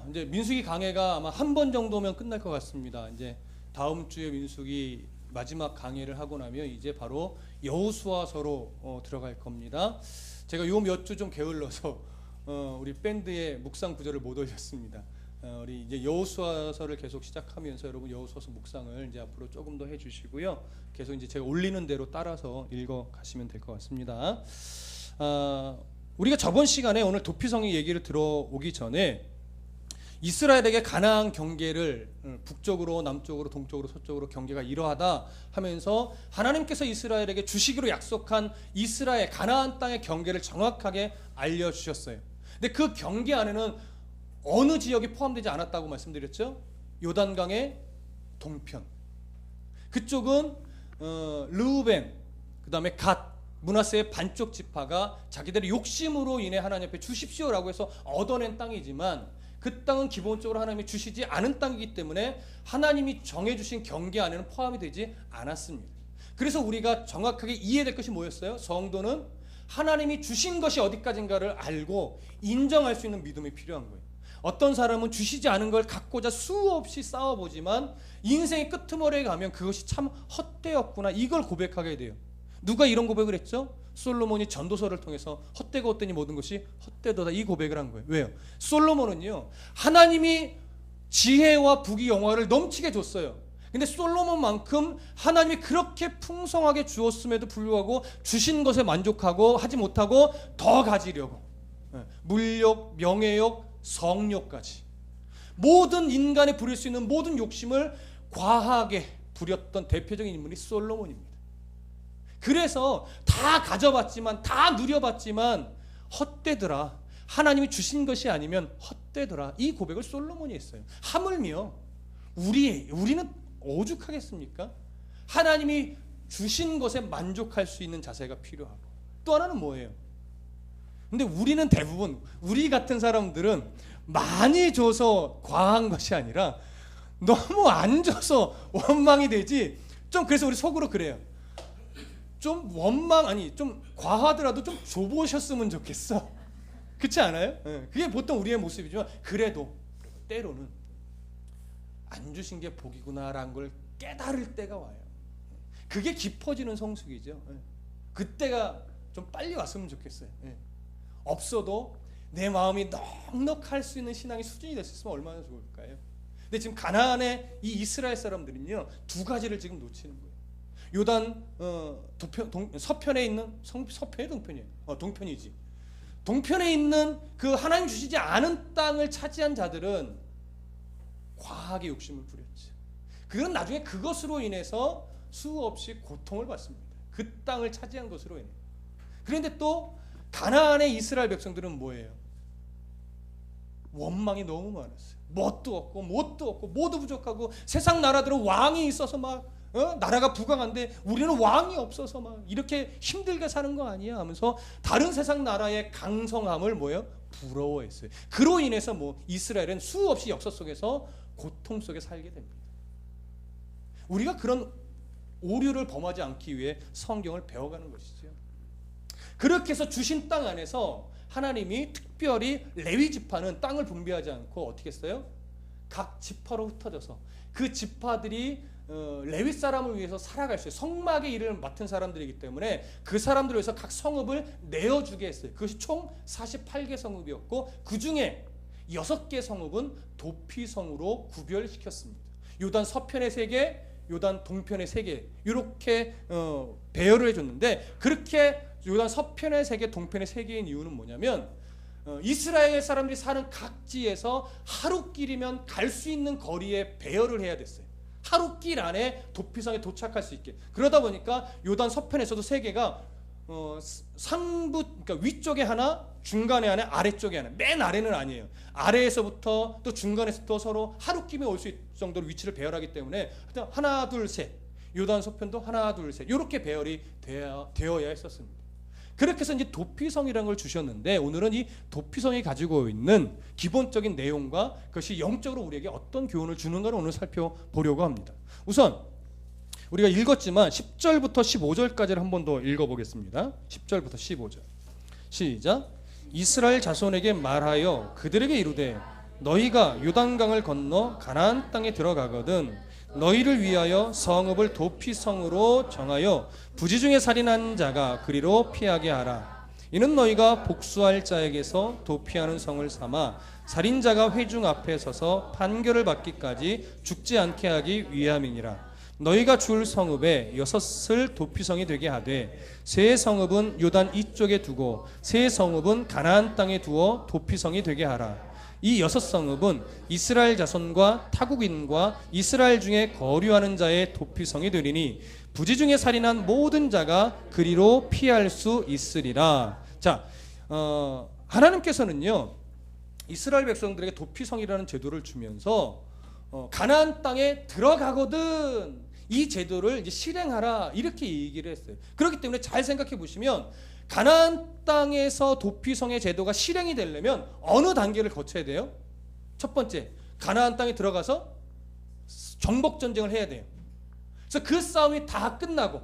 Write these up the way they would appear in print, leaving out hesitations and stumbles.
이제 민수기 강해가 아마 한 번 정도면 끝날 것 같습니다. 이제 다음 주에 민수기 마지막 강해를 하고 나면 이제 바로 여호수아서로 들어갈 겁니다. 제가 요 몇 주 좀 게을러서 우리 밴드의 묵상 구절을 못 올렸습니다. 우리 이제 여호수아서를 계속 시작하면서 여러분 여호수아서 묵상을 이제 앞으로 조금 더 해주시고요. 계속 이제 제가 올리는 대로 따라서 읽어 가시면 될 것 같습니다. 우리가 저번 시간에 오늘 도피성의 얘기를 들어오기 전에 이스라엘에게 가나안 경계를 북쪽으로 남쪽으로 동쪽으로 서쪽으로 경계가 이러하다 하면서 하나님께서 이스라엘에게 주시기로 약속한 이스라엘 가나안 땅의 경계를 정확하게 알려주셨어요. 근데 그 경계 안에는 어느 지역이 포함되지 않았다고 말씀드렸죠? 요단강의 동편. 그쪽은 르우벤, 그 다음에 갓, 므낫세의 반쪽 지파가 자기들의 욕심으로 인해 하나님 앞에 주십시오라고 해서 얻어낸 땅이지만 그 땅은 기본적으로 하나님이 주시지 않은 땅이기 때문에 하나님이 정해주신 경계 안에는 포함이 되지 않았습니다. 그래서 우리가 정확하게 이해될 것이 뭐였어요? 성도는 하나님이 주신 것이 어디까지인가를 알고 인정할 수 있는 믿음이 필요한 거예요. 어떤 사람은 주시지 않은 걸 갖고자 수없이 싸워보지만 인생의 끄트머리에 가면 그것이 참 헛되었구나, 이걸 고백하게 돼요. 누가 이런 고백을 했죠? 솔로몬이 전도서를 통해서 헛되고 헛되니 모든 것이 헛되도다, 이 고백을 한 거예요. 왜요? 솔로몬은요, 하나님이 지혜와 부귀 영화를 넘치게 줬어요. 근데 솔로몬만큼 하나님이 그렇게 풍성하게 주었음에도 불구하고 주신 것에 만족하고 하지 못하고 더 가지려고 물욕, 명예욕, 성욕까지 모든 인간이 부릴 수 있는 모든 욕심을 과하게 부렸던 대표적인 인물이 솔로몬입니다. 그래서 다 가져봤지만, 다 누려봤지만 헛되더라, 하나님이 주신 것이 아니면 헛되더라, 이 고백을 솔로몬이 했어요. 하물며 우리는 오죽하겠습니까? 하나님이 주신 것에 만족할 수 있는 자세가 필요하고, 또 하나는 뭐예요? 근데 우리는 대부분, 우리 같은 사람들은 많이 줘서 과한 것이 아니라 너무 안 줘서 원망이 되지. 좀 그래서 우리 속으로 그래요. 좀 좀 과하더라도 좀 줘보셨으면 좋겠어. 그렇지 않아요? 그게 보통 우리의 모습이지만, 그래도 때로는 안 주신 게 복이구나라는 걸 깨달을 때가 와요. 그게 깊어지는 성숙이죠. 그때가 좀 빨리 왔으면 좋겠어요. 없어도 내 마음이 넉넉할 수 있는 신앙의 수준이 됐으면 얼마나 좋을까요? 근데 지금 가나안의 이 이스라엘 사람들은요, 두 가지를 지금 놓치는 거예요. 요단 서편에 있는 서편이 동편이에요. 동편이지. 동편에 있는 그 하나님 주시지 않은 땅을 차지한 자들은 과하게 욕심을 부렸죠. 그건 나중에 그것으로 인해서 수없이 고통을 받습니다. 그 땅을 차지한 것으로 인해. 그런데 또 가나안의 이스라엘 백성들은 뭐예요? 원망이 너무 많았어요. 뭣도 없고 뭣도 없고 모두 부족하고, 세상 나라들은 왕이 있어서 막 나라가 부강한데 우리는 왕이 없어서 막 이렇게 힘들게 사는 거 아니야 하면서 다른 세상 나라의 강성함을 뭐예요? 부러워했어요. 그로 인해서 이스라엘은 수없이 역사 속에서 고통 속에 살게 됩니다. 우리가 그런 오류를 범하지 않기 위해 성경을 배워가는 것이죠. 그렇게 해서 주신 땅 안에서 하나님이 특별히 레위 지파는 땅을 분배하지 않고 어떻게 했어요? 각 지파로 흩어져서 그 지파들이 레위 사람을 위해서 살아갈 수 있어요. 성막의 일을 맡은 사람들이기 때문에 그 사람들을 위해서 각 성읍을 내어주게 했어요. 그것이 총 48개 성읍이었고, 그 중에 6개 성읍은 도피성으로 구별시켰습니다. 요단 서편의 3개, 요단 동편의 3개, 이렇게 배열을 해줬는데, 그렇게 요단 서편의 3개, 동편의 3개인 이유는 뭐냐면, 이스라엘 사람들이 사는 각지에서 하루길이면 갈 수 있는 거리에 배열을 해야 됐어요. 하루길 안에 도피성에 도착할 수 있게. 그러다 보니까 요단 서편에서도 3개가 상부, 그러니까 위쪽에 하나, 중간에 하나, 아래쪽에 하나. 맨 아래는 아니에요. 아래에서부터 또 중간에서부터 서로 하루길에 올 수 있을 정도로 위치를 배열하기 때문에 하나 둘 셋, 요단 서편도 하나 둘 셋, 이렇게 배열이 되어야 했었습니다. 그렇게 해서 이제 도피성이라는 걸 주셨는데, 오늘은 이 도피성이 가지고 있는 기본적인 내용과 그것이 영적으로 우리에게 어떤 교훈을 주는가를 오늘 살펴보려고 합니다. 우선 우리가 읽었지만 10절부터 15절까지를 한 번 더 읽어보겠습니다. 10절부터 15절 시작. 이스라엘 자손에게 말하여 그들에게 이르되 너희가 요단강을 건너 가나안 땅에 들어가거든 너희를 위하여 성읍을 도피성으로 정하여 부지 중에 살인한 자가 그리로 피하게 하라. 이는 너희가 복수할 자에게서 도피하는 성을 삼아 살인자가 회중 앞에 서서 판결을 받기까지 죽지 않게 하기 위함이니라. 너희가 줄 성읍에 6을 도피성이 되게 하되 세 성읍은 요단 이쪽에 두고 세 성읍은 가나안 땅에 두어 도피성이 되게 하라. 이 6성읍은 이스라엘 자손과 타국인과 이스라엘 중에 거류하는 자의 도피성이 되리니 부지 중에 살인한 모든 자가 그리로 피할 수 있으리라. 자, 하나님께서는요 이스라엘 백성들에게 도피성이라는 제도를 주면서 가나안 땅에 들어가거든 이 제도를 이제 실행하라 이렇게 얘기를 했어요. 그렇기 때문에 잘 생각해 보시면 가나안 땅에서 도피성의 제도가 실행이 되려면 어느 단계를 거쳐야 돼요? 첫 번째, 가나안 땅에 들어가서 정복 전쟁을 해야 돼요. 그래서 그 싸움이 다 끝나고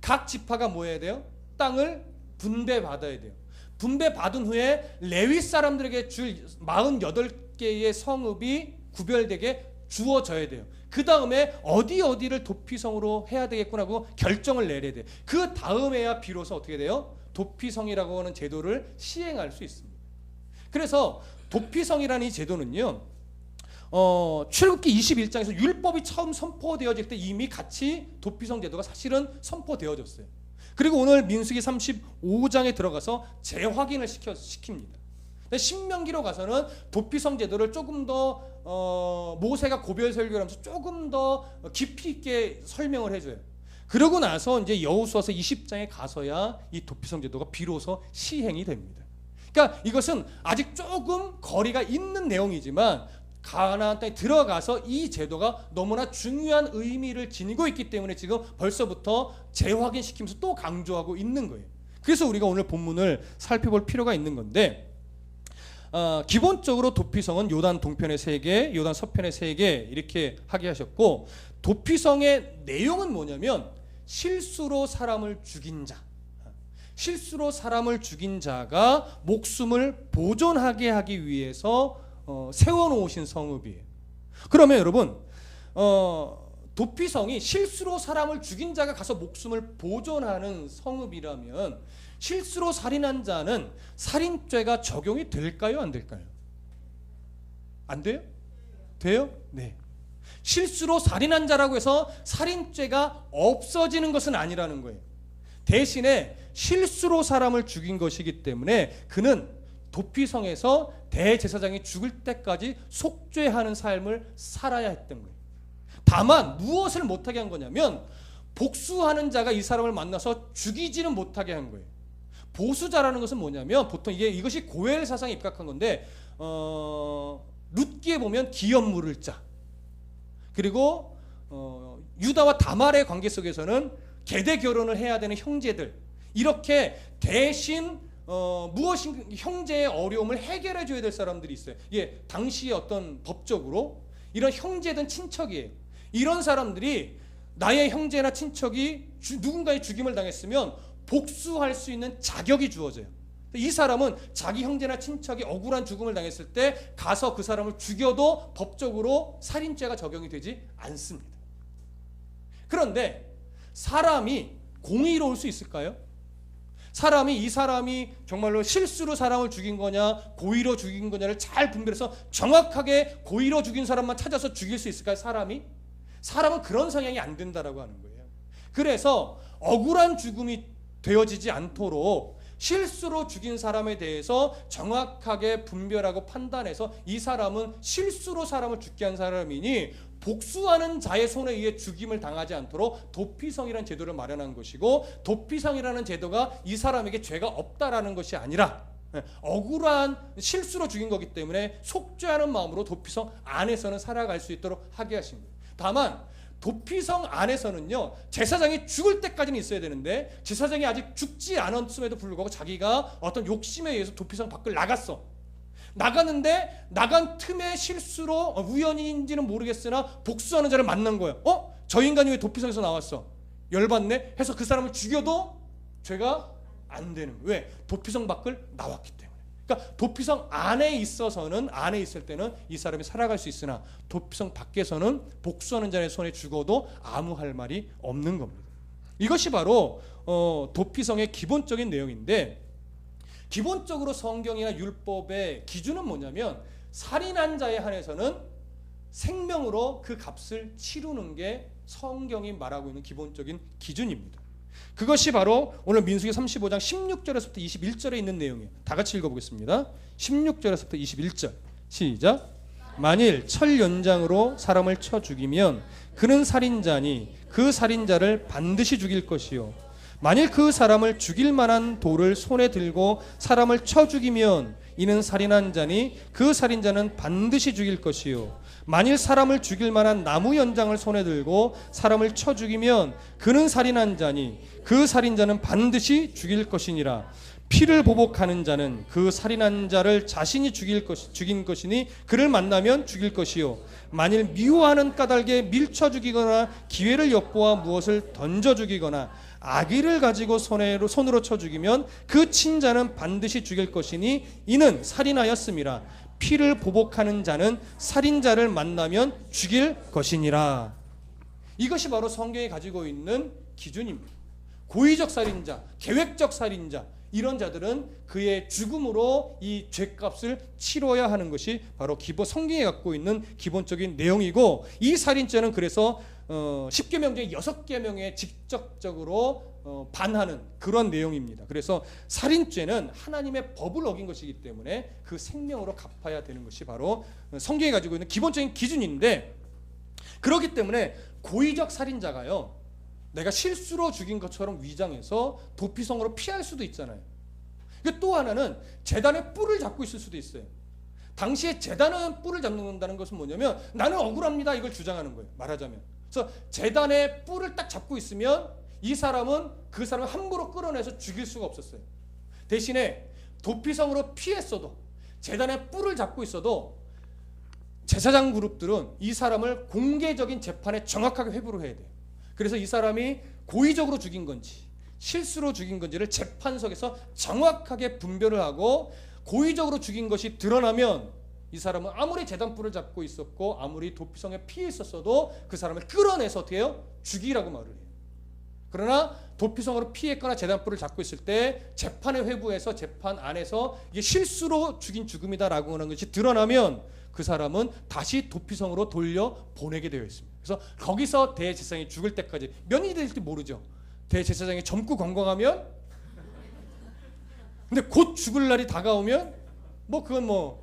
각 지파가 뭐 해야 돼요? 땅을 분배받아야 돼요. 분배받은 후에 레위 사람들에게 줄 48개의 성읍이 구별되게 주어져야 돼요. 그 다음에 어디를 도피성으로 해야 되겠구나고 결정을 내려야 돼요. 그 다음에야 비로소 어떻게 돼요? 도피성이라고 하는 제도를 시행할 수 있습니다. 그래서 도피성이라는 이 제도는요 출애굽기 21장에서 율법이 처음 선포되어질 때 이미 같이 도피성 제도가 사실은 선포되어졌어요. 그리고 오늘 민수기 35장에 들어가서 재확인을 시킵니다. 신명기로 가서는 도피성 제도를 조금 더 모세가 고별 설교를 하면서 조금 더 깊이 있게 설명을 해줘요. 그러고 나서 이제 여호수아서 20장에 가서야 이 도피성 제도가 비로소 시행이 됩니다. 그러니까 이것은 아직 조금 거리가 있는 내용이지만 가나안 땅에 들어가서 이 제도가 너무나 중요한 의미를 지니고 있기 때문에 지금 벌써부터 재확인시키면서 또 강조하고 있는 거예요. 그래서 우리가 오늘 본문을 살펴볼 필요가 있는 건데 기본적으로 도피성은 요단 동편의 3개, 요단 서편의 3개 이렇게 하게 하셨고 도피성의 내용은 뭐냐면 실수로 사람을 죽인 자, 실수로 사람을 죽인 자가 목숨을 보존하게 하기 위해서 세워놓으신 성읍이에요. 그러면 여러분 도피성이 실수로 사람을 죽인 자가 가서 목숨을 보존하는 성읍이라면 실수로 살인한 자는 살인죄가 적용이 될까요? 안 될까요? 안 돼요? 돼요? 네. 실수로 살인한 자라고 해서 살인죄가 없어지는 것은 아니라는 거예요. 대신에 실수로 사람을 죽인 것이기 때문에 그는 도피성에서 대제사장이 죽을 때까지 속죄하는 삶을 살아야 했던 거예요. 다만 무엇을 못하게 한 거냐면 복수하는 자가 이 사람을 만나서 죽이지는 못하게 한 거예요. 보수자라는 것은 뭐냐면 보통 이것이 고엘 사상에 입각한 건데 룻기에 보면 기업 물을 자, 그리고 유다와 다말의 관계 속에서는 계대 결혼을 해야 되는 형제들, 이렇게 대신 무엇인 형제의 어려움을 해결해 줘야 될 사람들이 있어요. 당시의 어떤 법적으로 이런 형제든 친척이에요. 이런 사람들이 나의 형제나 친척이 누군가의 죽임을 당했으면 복수할 수 있는 자격이 주어져요. 이 사람은 자기 형제나 친척이 억울한 죽음을 당했을 때 가서 그 사람을 죽여도 법적으로 살인죄가 적용이 되지 않습니다. 그런데 사람이 공의로울 수 있을까요? 이 사람이 정말로 실수로 사람을 죽인 거냐 고의로 죽인 거냐를 잘 분별해서 정확하게 고의로 죽인 사람만 찾아서 죽일 수 있을까요? 사람은 그런 성향이 안 된다라고 하는 거예요. 그래서 억울한 죽음이 되어지지 않도록 실수로 죽인 사람에 대해서 정확하게 분별하고 판단해서 이 사람은 실수로 사람을 죽게 한 사람이니 복수하는 자의 손에 의해 죽임을 당하지 않도록 도피성이라는 제도를 마련한 것이고, 도피성이라는 제도가 이 사람에게 죄가 없다라는 것이 아니라 억울한 실수로 죽인 거기 때문에 속죄하는 마음으로 도피성 안에서는 살아갈 수 있도록 하게 하신 거예요. 다만 도피성 안에서는요 제사장이 죽을 때까지는 있어야 되는데 제사장이 아직 죽지 않았음에도 불구하고 자기가 어떤 욕심에 의해서 도피성 밖을 나갔는데 나간 틈에 실수로 우연인지는 모르겠으나 복수하는 자를 만난 거예요. 저 인간이 왜 도피성에서 나왔어? 열받네 해서 그 사람을 죽여도 죄가 안 되는 거예요. 왜? 도피성 밖을 나왔기 때문에. 그러니까 도피성 안에 있을 때는 이 사람이 살아갈 수 있으나 도피성 밖에서는 복수하는 자의 손에 죽어도 아무 할 말이 없는 겁니다. 이것이 바로 도피성의 기본적인 내용인데, 기본적으로 성경이나 율법의 기준은 뭐냐면 살인한 자에 한해서는 생명으로 그 값을 치르는 게 성경이 말하고 있는 기본적인 기준입니다. 그것이 바로 오늘 민수기 35장 16절에서부터 21절에 있는 내용이에요. 다 같이 읽어보겠습니다. 16절에서부터 21절 시작. 만일 철연장으로 사람을 쳐 죽이면 그는 살인자니 그 살인자를 반드시 죽일 것이요, 만일 그 사람을 죽일 만한 돌을 손에 들고 사람을 쳐 죽이면 이는 살인한 자니 그 살인자는 반드시 죽일 것이요, 만일 사람을 죽일 만한 나무 연장을 손에 들고 사람을 쳐 죽이면 그는 살인한 자니 그 살인자는 반드시 죽일 것이니라. 피를 보복하는 자는 그 살인한 자를 자신이 죽인 것이니 그를 만나면 죽일 것이요, 만일 미워하는 까닭에 밀쳐 죽이거나 기회를 엿보아 무엇을 던져 죽이거나 아기를 가지고 손으로 쳐 죽이면 그 친자는 반드시 죽일 것이니 이는 살인하였음이라. 피를 보복하는 자는 살인자를 만나면 죽일 것이니라. 이것이 바로 성경이 가지고 있는 기준입니다. 고의적 살인자, 계획적 살인자, 이런 자들은 그의 죽음으로 이 죄값을 치러야 하는 것이 바로 성경이 갖고 있는 기본적인 내용이고, 이 살인죄는 그래서 10계명 중에 6계명에 직접적으로 반하는 그런 내용입니다. 그래서 살인죄는 하나님의 법을 어긴 것이기 때문에 그 생명으로 갚아야 되는 것이 바로 성경이 가지고 있는 기본적인 기준인데, 그렇기 때문에 고의적 살인자가요, 내가 실수로 죽인 것처럼 위장해서 도피성으로 피할 수도 있잖아요. 또 하나는 제단의 뿔을 잡고 있을 수도 있어요. 당시에 제단은 뿔을 잡는다는 것은 뭐냐면 나는 억울합니다, 이걸 주장하는 거예요, 말하자면. 그래서 제단의 뿔을 딱 잡고 있으면 이 사람은 그 사람을 함부로 끌어내서 죽일 수가 없었어요. 대신에 도피성으로 피했어도, 제단의 뿔을 잡고 있어도 제사장 그룹들은 이 사람을 공개적인 재판에 정확하게 회부를 해야 돼요. 그래서 이 사람이 고의적으로 죽인 건지 실수로 죽인 건지를 재판석에서 정확하게 분별을 하고, 고의적으로 죽인 것이 드러나면 이 사람은 아무리 제단뿔을 잡고 있었고 아무리 도피성에 피해 있었어도 그 사람을 끌어내서 어떻게 해요? 죽이라고 말을 해요. 그러나 도피성으로 피했거나 제단뿔을 잡고 있을 때 재판에 회부해서 재판 안에서 이게 실수로 죽인 죽음이다라고 하는 것이 드러나면 그 사람은 다시 도피성으로 돌려 보내게 되어 있습니다. 그래서 거기서 대제사장이 죽을 때까지 몇 년이 될지 모르죠. 대제사장이 젊고 건강하면, 근데 곧 죽을 날이 다가오면 그건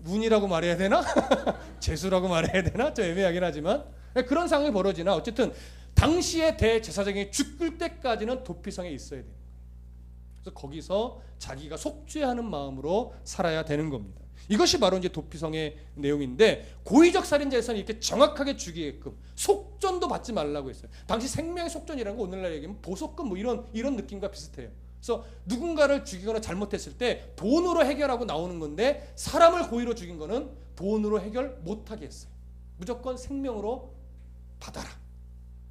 운이라고 말해야 되나? 재수라고 말해야 되나? 좀 애매하긴 하지만 그런 상황이 벌어지나 어쨌든 당시에 대제사장이 죽을 때까지는 도피성에 있어야 돼요. 그래서 거기서 자기가 속죄하는 마음으로 살아야 되는 겁니다. 이것이 바로 이제 도피성의 내용인데, 고의적 살인자에서는 이렇게 정확하게 죽이게끔 속전도 받지 말라고 했어요. 당시 생명의 속전이라는 거 오늘날 얘기하면 보석금 이런 느낌과 비슷해요. 그래서 누군가를 죽이거나 잘못했을 때 돈으로 해결하고 나오는 건데, 사람을 고의로 죽인 거는 돈으로 해결 못하게 했어요. 무조건 생명으로 받아라.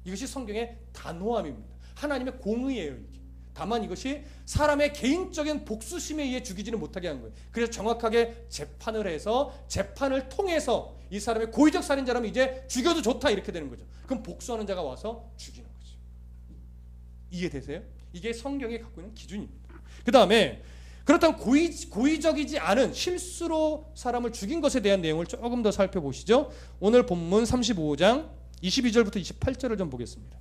이것이 성경의 단호함입니다. 하나님의 공의예요, 이게. 다만 이것이 사람의 개인적인 복수심에 의해 죽이지는 못하게 한 거예요. 그래서 정확하게 재판을 해서 재판을 통해서 이 사람의 고의적 살인자라면 이제 죽여도 좋다 이렇게 되는 거죠. 그럼 복수하는 자가 와서 죽이는 거죠. 이해되세요? 이게 성경이 갖고 있는 기준입니다. 그 다음에 그렇다면 고의적이지 않은 실수로 사람을 죽인 것에 대한 내용을 조금 더 살펴보시죠. 오늘 본문 35장 22절부터 28절을 좀 보겠습니다.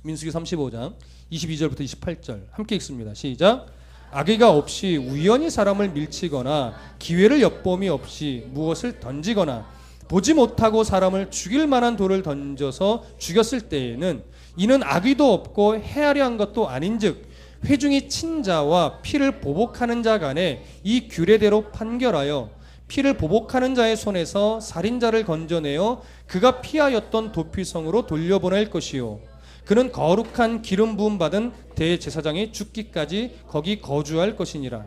민수기 35장 22절부터 28절 함께 읽습니다. 시작. 악의가 없이 우연히 사람을 밀치거나 기회를 엿봄이 없이 무엇을 던지거나 보지 못하고 사람을 죽일 만한 돌을 던져서 죽였을 때에는 이는 악의도 없고 헤아려 한 것도 아닌즉 회중이 친자와 피를 보복하는 자 간에 이 규례대로 판결하여 피를 보복하는 자의 손에서 살인자를 건져내어 그가 피하였던 도피성으로 돌려보낼 것이요, 그는 거룩한 기름 부음 받은 대제사장이 죽기까지 거기 거주할 것이니라.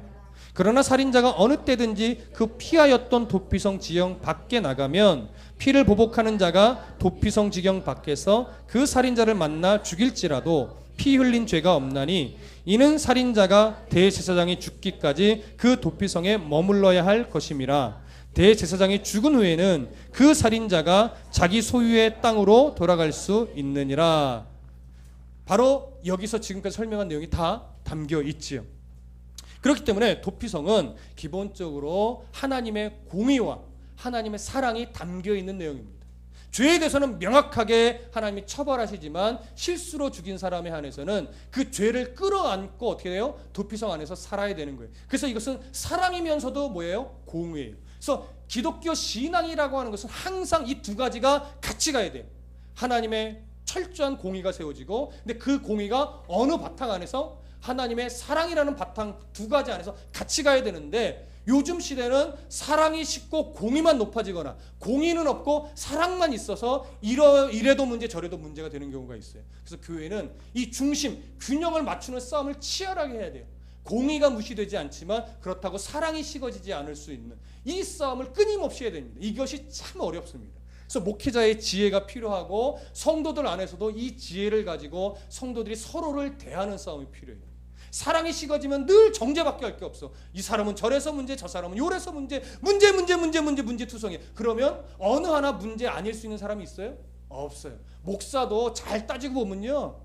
그러나 살인자가 어느 때든지 그 피하였던 도피성 지형 밖에 나가면 피를 보복하는 자가 도피성 지경 밖에서 그 살인자를 만나 죽일지라도 피 흘린 죄가 없나니 이는 살인자가 대제사장이 죽기까지 그 도피성에 머물러야 할 것임이라. 대제사장이 죽은 후에는 그 살인자가 자기 소유의 땅으로 돌아갈 수 있느니라. 바로 여기서 지금까지 설명한 내용이 다 담겨 있지요. 그렇기 때문에 도피성은 기본적으로 하나님의 공의와 하나님의 사랑이 담겨 있는 내용입니다. 죄에 대해서는 명확하게 하나님이 처벌하시지만 실수로 죽인 사람에 한해서는 그 죄를 끌어안고 어떻게 돼요? 도피성 안에서 살아야 되는 거예요. 그래서 이것은 사랑이면서도 뭐예요? 공의예요. 그래서 기독교 신앙이라고 하는 것은 항상 이 두 가지가 같이 가야 돼요. 하나님의 철저한 공의가 세워지고, 근데 그 공의가 어느 바탕 안에서? 하나님의 사랑이라는 바탕 두 가지 안에서 같이 가야 되는데, 요즘 시대는 사랑이 쉽고 공의만 높아지거나 공의는 없고 사랑만 있어서 이래도 문제 저래도 문제가 되는 경우가 있어요. 그래서 교회는 이 중심, 균형을 맞추는 싸움을 치열하게 해야 돼요. 공의가 무시되지 않지만 그렇다고 사랑이 식어지지 않을 수 있는 이 싸움을 끊임없이 해야 됩니다. 이것이 참 어렵습니다. 그래서 목회자의 지혜가 필요하고 성도들 안에서도 이 지혜를 가지고 성도들이 서로를 대하는 싸움이 필요해요. 사랑이 식어지면 늘 정죄밖에 할 게 없어. 이 사람은 저래서 문제, 저 사람은 요래서 문제 투성이. 그러면 어느 하나 문제 아닐 수 있는 사람이 있어요? 없어요. 목사도 잘 따지고 보면요,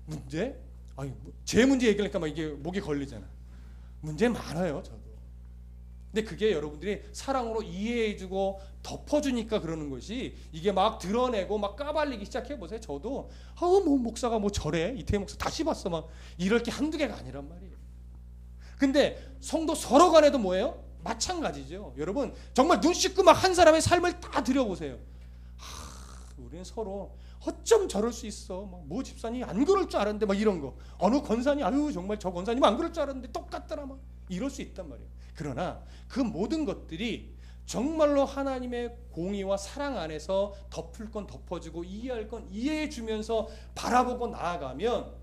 문제? 아니, 제 문제 얘기하니까 막 이게 목이 걸리잖아. 문제 많아요, 저도. 근데 그게 여러분들이 사랑으로 이해해주고 덮어주니까 그러는 것이, 이게 막 드러내고 막 까발리기 시작해보세요. 저도 뭐 목사가 뭐 저래, 이태희 목사 다시 봤어, 막 이럴 게 한두 개가 아니란 말이에요. 근데 성도 서로 간에도 뭐예요? 마찬가지죠. 여러분 정말 눈 씻고 막 한 사람의 삶을 다 들여보세요. 우리는 서로 어쩜 저럴 수 있어, 뭐 집사님 안 그럴 줄 알았는데 막 이런 거, 어느 권사님 아유 정말 저 권사님 안 그럴 줄 알았는데 똑같더라, 막 이럴 수 있단 말이에요. 그러나 그 모든 것들이 정말로 하나님의 공의와 사랑 안에서 덮을 건 덮어주고 이해할 건 이해해주면서 바라보고 나아가면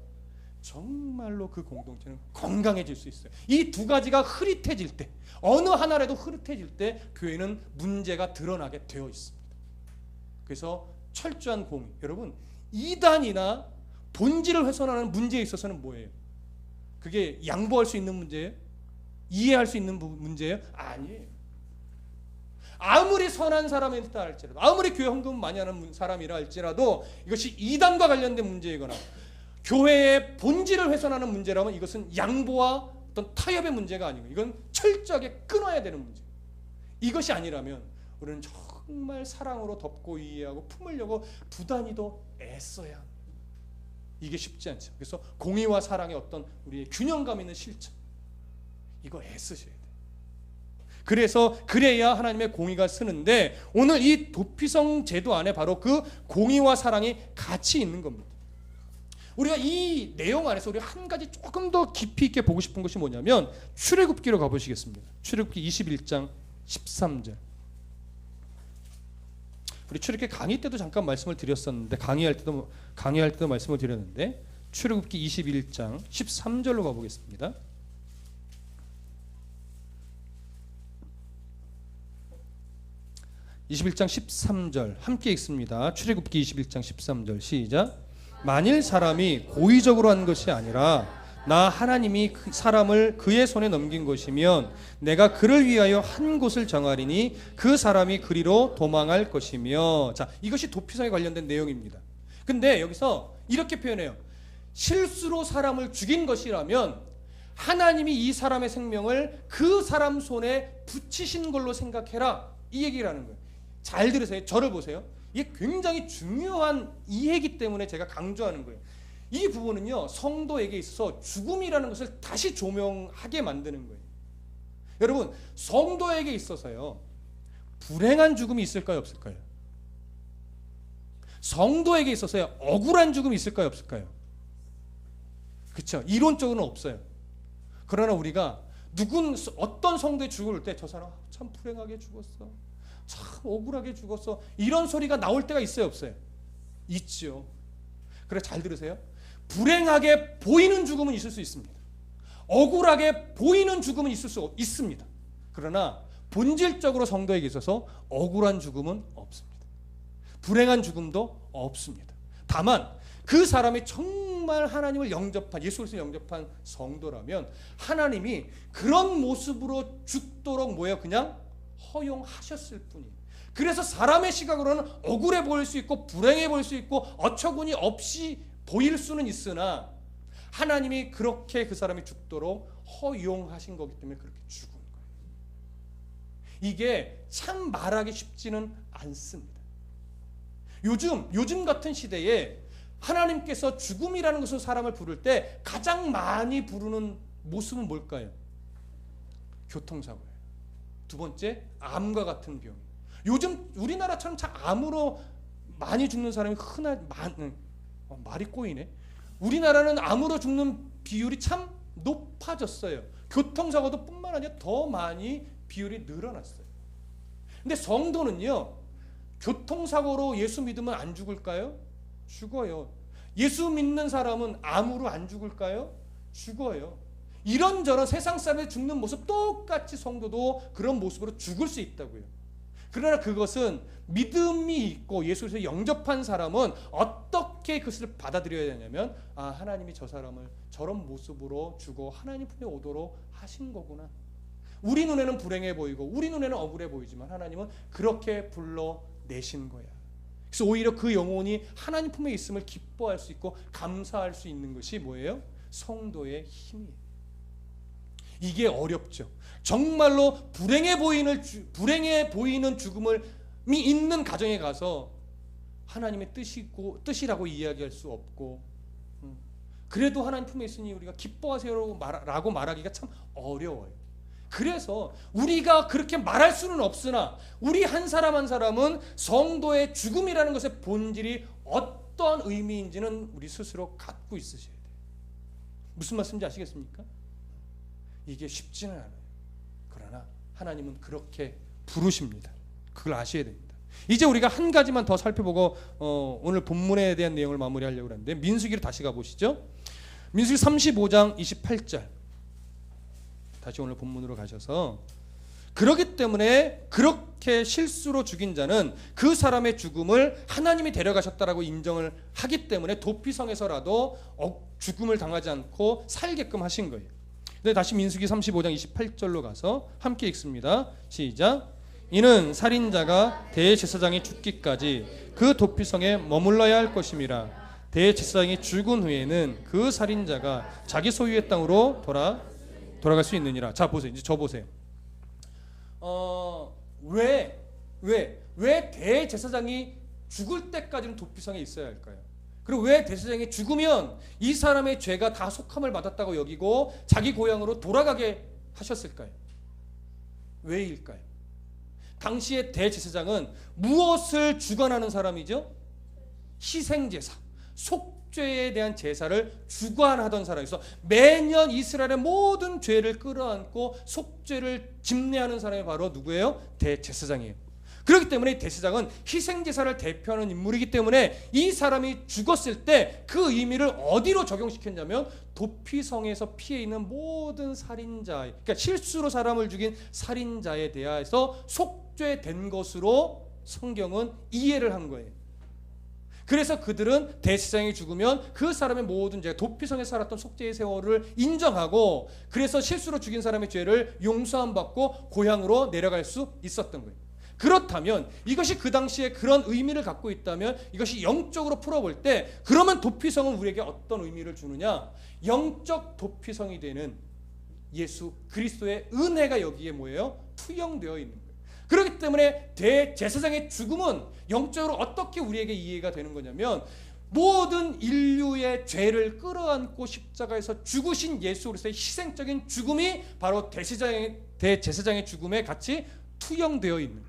정말로 그 공동체는 건강해질 수 있어요. 이 두 가지가 흐릿해질 때, 어느 하나라도 흐릿해질 때 교회는 문제가 드러나게 되어 있습니다. 그래서 철저한 공의, 여러분 이단이나 본질을 훼손하는 문제에 있어서는 뭐예요? 그게 양보할 수 있는 문제예요? 이해할 수 있는 문제예요? 아니에요. 아무리 선한 사람이라 할지라도, 아무리 교회 헌금 많이 하는 사람이라 할지라도 이것이 이단과 관련된 문제이거나 교회의 본질을 훼손하는 문제라면 이것은 양보와 어떤 타협의 문제가 아니고 이건 철저하게 끊어야 되는 문제. 이것이 아니라면 우리는 정말 사랑으로 덮고 이해하고 품으려고 부단히도 애써야 합니다. 이게 쉽지 않죠. 그래서 공의와 사랑의 어떤 우리의 균형감 있는 실천, 이거 애쓰셔야 돼요. 그래야 하나님의 공의가 쓰는데, 오늘 이 도피성 제도 안에 바로 그 공의와 사랑이 같이 있는 겁니다. 우리가 이 내용 안에서 우리 한 가지 조금 더 깊이 있게 보고 싶은 것이 뭐냐면 출애굽기로 가보시겠습니다. 출애굽기 21장 13절. 우리 출애굽기 강의 때도 잠깐 말씀을 드렸었는데, 강의할 때도 말씀을 드렸는데, 출애굽기 21장 13절로 가보겠습니다. (21장 13절) 함께 읽습니다. 출애굽기 21장 13절 시작. 만일 사람이 고의적으로 한 것이 아니라 나 하나님이 사람을 그의 손에 넘긴 것이면 내가 그를 위하여 한 곳을 정하리니 그 사람이 그리로 도망할 것이며. 자, 이것이 도피성에 관련된 내용입니다. 근데 여기서 이렇게 표현해요. 실수로 사람을 죽인 것이라면 하나님이 이 사람의 생명을 그 사람 손에 붙이신 걸로 생각해라, 이 얘기를 하는 거예요. 잘 들으세요. 저를 보세요. 이게 굉장히 중요한 이해이기 때문에 제가 강조하는 거예요. 이 부분은요, 성도에게 있어서 죽음이라는 것을 다시 조명하게 만드는 거예요. 여러분, 성도에게 있어서요, 불행한 죽음이 있을까요, 없을까요? 성도에게 있어서요, 억울한 죽음이 있을까요, 없을까요? 그렇죠. 이론적으로는 없어요. 그러나 우리가 어떤 성도의 죽을 때 저 사람 참 불행하게 죽었어, 참 억울하게 죽었어, 이런 소리가 나올 때가 있어요, 없어요? 있죠. 그래, 잘 들으세요. 불행하게 보이는 죽음은 있을 수 있습니다. 억울하게 보이는 죽음은 있을 수 있습니다. 그러나 본질적으로 성도에게 있어서 억울한 죽음은 없습니다. 불행한 죽음도 없습니다. 다만 그 사람이 정말 하나님을 영접한, 예수 그리스도를 영접한 성도라면 하나님이 그런 모습으로 죽도록 뭐예요? 그냥 허용하셨을 뿐이에요. 그래서 사람의 시각으로는 억울해 보일 수 있고 불행해 보일 수 있고 어처구니 없이 보일 수는 있으나 하나님이 그렇게 그 사람이 죽도록 허용하신 거기 때문에 그렇게 죽은 거예요. 이게 참 말하기 쉽지는 않습니다. 요즘 같은 시대에 하나님께서 죽음이라는 것으로 사람을 부를 때 가장 많이 부르는 모습은 뭘까요? 교통사고예요. 두 번째, 암과 같은 병. 요즘 우리나라처럼 참 암으로 많이 죽는 사람이 말이 꼬이네. 우리나라는 암으로 죽는 비율이 참 높아졌어요. 교통사고도 뿐만 아니라 더 많이 비율이 늘어났어요. 근데 성도는요, 교통사고로 예수 믿으면 안 죽을까요? 죽어요. 예수 믿는 사람은 암으로 안 죽을까요? 죽어요. 이런저런 세상 사람이 죽는 모습 똑같이 성도도 그런 모습으로 죽을 수 있다고요. 그러나 그것은 믿음이 있고 예수를 영접한 사람은 어떻게 그것을 받아들여야 되냐면, 하나님이 저 사람을 저런 모습으로 죽어 하나님 품에 오도록 하신 거구나. 우리 눈에는 불행해 보이고 우리 눈에는 억울해 보이지만 하나님은 그렇게 불러내신 거야. 그래서 오히려 그 영혼이 하나님 품에 있음을 기뻐할 수 있고 감사할 수 있는 것이 뭐예요? 성도의 힘이에요. 이게 어렵죠. 정말로 불행해 보이는 죽음이 있는 가정에 가서 하나님의 뜻이라고 이야기할 수 없고, 그래도 하나님 품에 있으니 우리가 기뻐하세요라고 말하기가 참 어려워요. 그래서 우리가 그렇게 말할 수는 없으나 우리 한 사람 한 사람은 성도의 죽음이라는 것의 본질이 어떤 의미인지는 우리 스스로 갖고 있으셔야 돼요. 무슨 말씀인지 아시겠습니까? 이게 쉽지는 않아요. 그러나 하나님은 그렇게 부르십니다. 그걸 아셔야 됩니다. 이제 우리가 한 가지만 더 살펴보고 오늘 본문에 대한 내용을 마무리하려고 하는데, 민수기로 다시 가보시죠. 민수기 35장 28절. 다시 오늘 본문으로 가셔서, 그렇기 때문에 그렇게 실수로 죽인 자는 그 사람의 죽음을 하나님이 데려가셨다라고 인정을 하기 때문에 도피성에서라도 죽음을 당하지 않고 살게끔 하신 거예요. 네, 다시 민수기 35장 28절로 가서 함께 읽습니다. 시작. 이는 살인자가 대제사장이 죽기까지 그 도피성에 머물러야 할 것임이라. 대제사장이 죽은 후에는 그 살인자가 자기 소유의 땅으로 돌아갈 수 있느니라. 자, 보세요. 이제 저 보세요. 왜 대제사장이 죽을 때까지는 도피성에 있어야 할까요? 그리고 왜 대제사장이 죽으면 이 사람의 죄가 다 속함을 받았다고 여기고 자기 고향으로 돌아가게 하셨을까요? 왜일까요? 당시의 대제사장은 무엇을 주관하는 사람이죠? 희생제사, 속죄에 대한 제사를 주관하던 사람이서 매년 이스라엘의 모든 죄를 끌어안고 속죄를 집례하는 사람이 바로 누구예요? 대제사장이에요. 그렇기 때문에 대제사장은 희생제사를 대표하는 인물이기 때문에 이 사람이 죽었을 때 그 의미를 어디로 적용시켰냐면 도피성에서 피해 있는 모든 살인자, 그러니까 실수로 사람을 죽인 살인자에 대해서 속죄된 것으로 성경은 이해를 한 거예요. 그래서 그들은 대제사장이 죽으면 그 사람의 모든 죄, 도피성에 살았던 속죄의 세월을 인정하고, 그래서 실수로 죽인 사람의 죄를 용서함 받고 고향으로 내려갈 수 있었던 거예요. 그렇다면 이것이 그 당시에 그런 의미를 갖고 있다면 이것이 영적으로 풀어볼 때, 그러면 도피성은 우리에게 어떤 의미를 주느냐? 영적 도피성이 되는 예수 그리스도의 은혜가 여기에 뭐예요? 투영되어 있는 거예요. 그렇기 때문에 대제사장의 죽음은 영적으로 어떻게 우리에게 이해가 되는 거냐면, 모든 인류의 죄를 끌어안고 십자가에서 죽으신 예수 그리스도의 희생적인 죽음이 바로 대제사장의 죽음에 같이 투영되어 있는 거예요.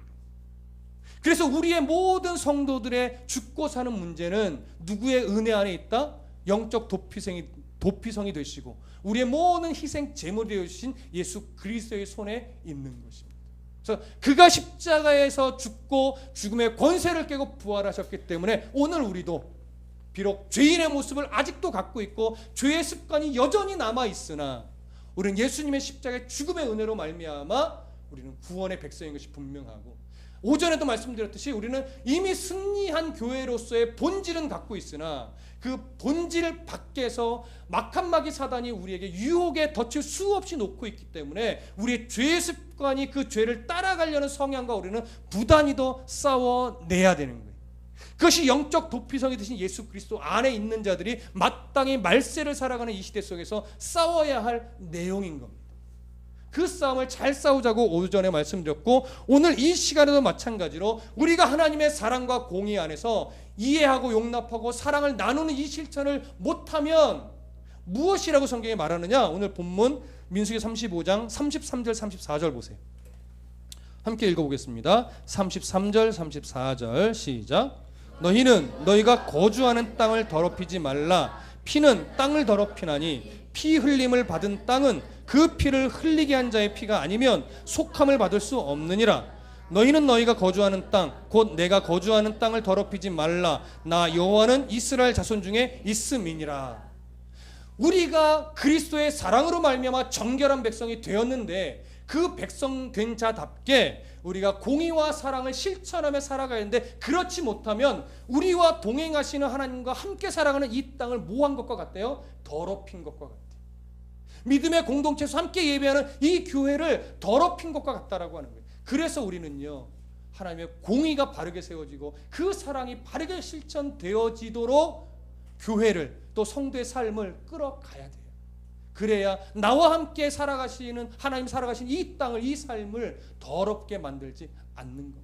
그래서 우리의 모든 성도들의 죽고 사는 문제는 누구의 은혜 안에 있다? 영적 도피성이 되시고 우리의 모든 희생 제물이 되어주신 예수 그리스도의 손에 있는 것입니다. 그래서 그가 십자가에서 죽고 죽음의 권세를 깨고 부활하셨기 때문에 오늘 우리도 비록 죄인의 모습을 아직도 갖고 있고 죄의 습관이 여전히 남아 있으나 우리는 예수님의 십자가의 죽음의 은혜로 말미암아 우리는 구원의 백성인 것이 분명하고, 오전에도 말씀드렸듯이 우리는 이미 승리한 교회로서의 본질은 갖고 있으나 그 본질 밖에서 막한마귀 사단이 우리에게 유혹의 덫을 수없이 놓고 있기 때문에 우리의 죄 습관이 그 죄를 따라가려는 성향과 우리는 부단히 더 싸워내야 되는 거예요. 그것이 영적 도피성이 되신 예수 그리스도 안에 있는 자들이 마땅히 말세를 살아가는 이 시대 속에서 싸워야 할 내용인 겁니다. 그 싸움을 잘 싸우자고 오전에 말씀드렸고, 오늘 이 시간에도 마찬가지로 우리가 하나님의 사랑과 공의 안에서 이해하고 용납하고 사랑을 나누는 이 실천을 못하면 무엇이라고 성경이 말하느냐. 오늘 본문 민수기 35장 33절 34절 보세요. 함께 읽어보겠습니다. 33절 34절 시작. 너희는 너희가 거주하는 땅을 더럽히지 말라. 피는 땅을 더럽히나니 피 흘림을 받은 땅은 그 피를 흘리게 한 자의 피가 아니면 속함을 받을 수 없느니라. 너희는 너희가 거주하는 땅 곧 내가 거주하는 땅을 더럽히지 말라. 나 여호와는 이스라엘 자손 중에 있음이니라. 우리가 그리스도의 사랑으로 말미암아 정결한 백성이 되었는데 그 백성 된 자답게 우리가 공의와 사랑을 실천하며 살아가야 하는데, 그렇지 못하면 우리와 동행하시는 하나님과 함께 살아가는 이 땅을 뭐 한 것과 같아요? 더럽힌 것과 같아요. 믿음의 공동체에서 함께 예배하는 이 교회를 더럽힌 것과 같다라고 하는 거예요. 그래서 우리는요, 하나님의 공의가 바르게 세워지고 그 사랑이 바르게 실천되어지도록 교회를 또 성도의 삶을 끌어가야 돼요. 그래야 나와 함께 살아가시는 하나님 살아가신 이 땅을, 이 삶을 더럽게 만들지 않는 겁니다.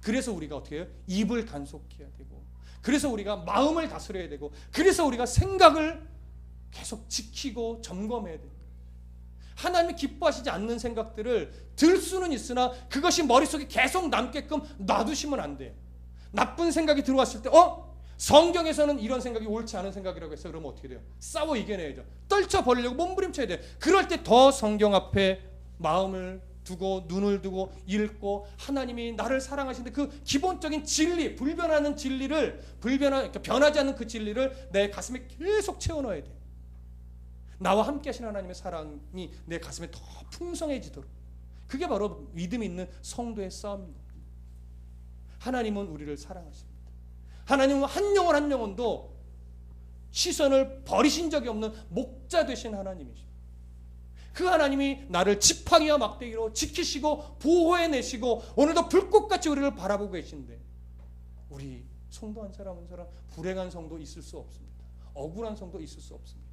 그래서 우리가 어떻게 해요? 입을 단속해야 되고, 그래서 우리가 마음을 다스려야 되고, 그래서 우리가 생각을 계속 지키고 점검해야 됩니다. 하나님이 기뻐하시지 않는 생각들을 들 수는 있으나 그것이 머릿속에 계속 남게끔 놔두시면 안 돼요. 나쁜 생각이 들어왔을 때 성경에서는 이런 생각이 옳지 않은 생각이라고 해서 그러면 어떻게 돼요? 싸워 이겨내야죠. 떨쳐버리려고 몸부림쳐야 돼요. 그럴 때 더 성경 앞에 마음을 두고 눈을 두고 읽고 하나님이 나를 사랑하시는데 그 기본적인 진리, 불변하는 진리를 그러니까 변하지 않는 그 진리를 내 가슴에 계속 채워넣어야 돼요. 나와 함께 하신 하나님의 사랑이 내 가슴에 더 풍성해지도록. 그게 바로 믿음 있는 성도의 싸움입니다. 하나님은 우리를 사랑하십니다. 하나님은 한 영혼 한 영혼도 시선을 버리신 적이 없는 목자 되신 하나님이십니다. 그 하나님이 나를 지팡이와 막대기로 지키시고 보호해내시고 오늘도 불꽃같이 우리를 바라보고 계신데, 우리 성도 한 사람 한 사람 불행한 성도 있을 수 없습니다. 억울한 성도 있을 수 없습니다.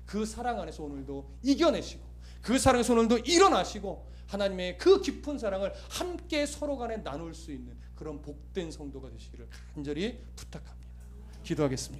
그 사랑 안에서 오늘도 이겨내시고 그 사랑에서 오늘도 일어나시고 하나님의 그 깊은 사랑을 함께 서로 간에 나눌 수 있는 그런 복된 성도가 되시기를 간절히 부탁합니다. 기도하겠습니다.